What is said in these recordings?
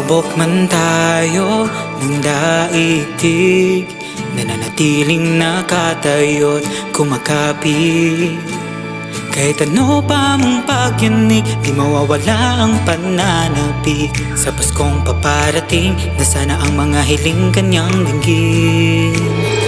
Subok man tayo ng daigdig, nananatiling nakatayo't kumakapit. Kahit ano pa mong pagyanig, di mawawala ang pananabik. Sa Paskong paparating, na sana ang mga hiling kanyang dinggin.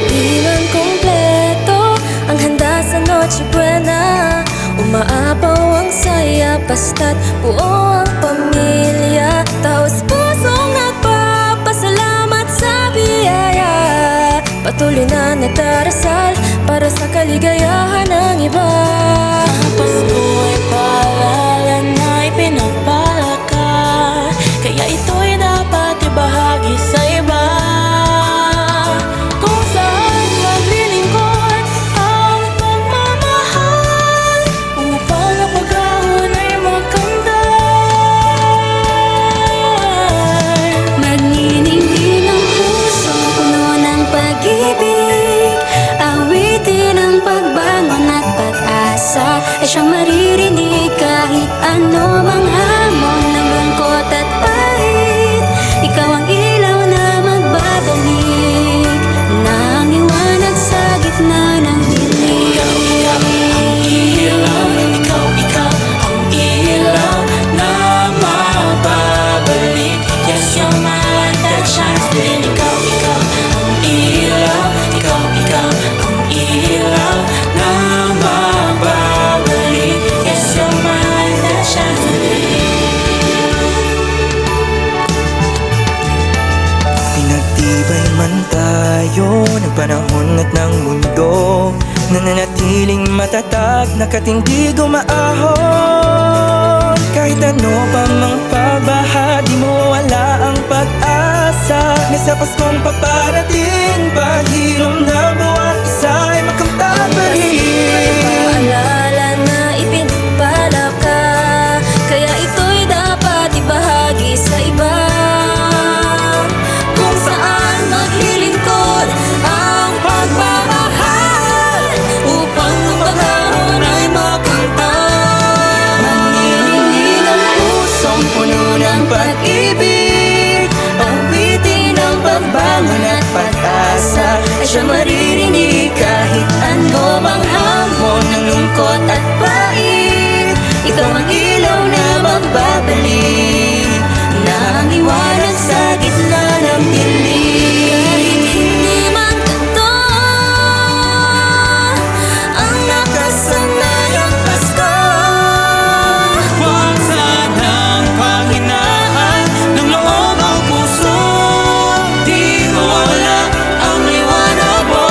Di man kompleto ang handa sa Noche Buena, umaapaw ang saya basta't buo ang pamilya. Taos pusong nagpapasalamat sa biyaya, patuloy na nagdarasal para sa kaligayahan ng iba. Ang Pasko ay paalala na ipinagpala ka, kaya ito'y dapat ibahagi sa iba. Kung saan maglilingkod ang pagmamahal, upang ang pag-ahon ay makamtan. Magniningning ang puso, puno ng pag-ibig, awitin ang pagbangon at pag-asa ay siyang maririnig kahit ano mang hamon ng lungkot at pait. Ikaw ang ilaw na magbabalik, nangiwanag sa gitna ng dilim. Ikaw ang ilaw, ikaw ang ilaw na mababalik. Yes, you're my light that shines within. Ikaw ang ilaw, ikaw ang ilaw na mababalik. Yes, you're my light that shines within. Pinagtibay man tayo ng panahon at ng mundo, nananatiling matatag, nakatindig umaahon. Kahit ano pa mang pagbaha, di mo wala ang pag-asa na sa Paskong paparating, paghilom na bawat isa ay makamtan pa rin. Paalala na ipinagpala ka, kaya ito'y dapat ibahagi sa iba. Kung saan maglilingkod ang pagmamahal, upang ang pag-ahon ay makamtan. Magniningning ang pusong puno ng pag-ibig, awitin ang pagbangon at pag-asa ay siyang maririnig kahit ano mang hamon ng lungkot at pait. Ikaw ang ilaw na magbabalik, nangiwanag sa gitna ng dilim. Kahit hindi man ganito ang nakasanayang Pasko, Huwag sanang panghinaan ng loob o puso, di mawala ang liwanag mo.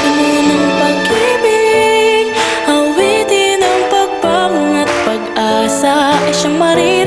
Puno ng pag-ibig, awitin ang pagbangon at pag-asa ay siyang maririnig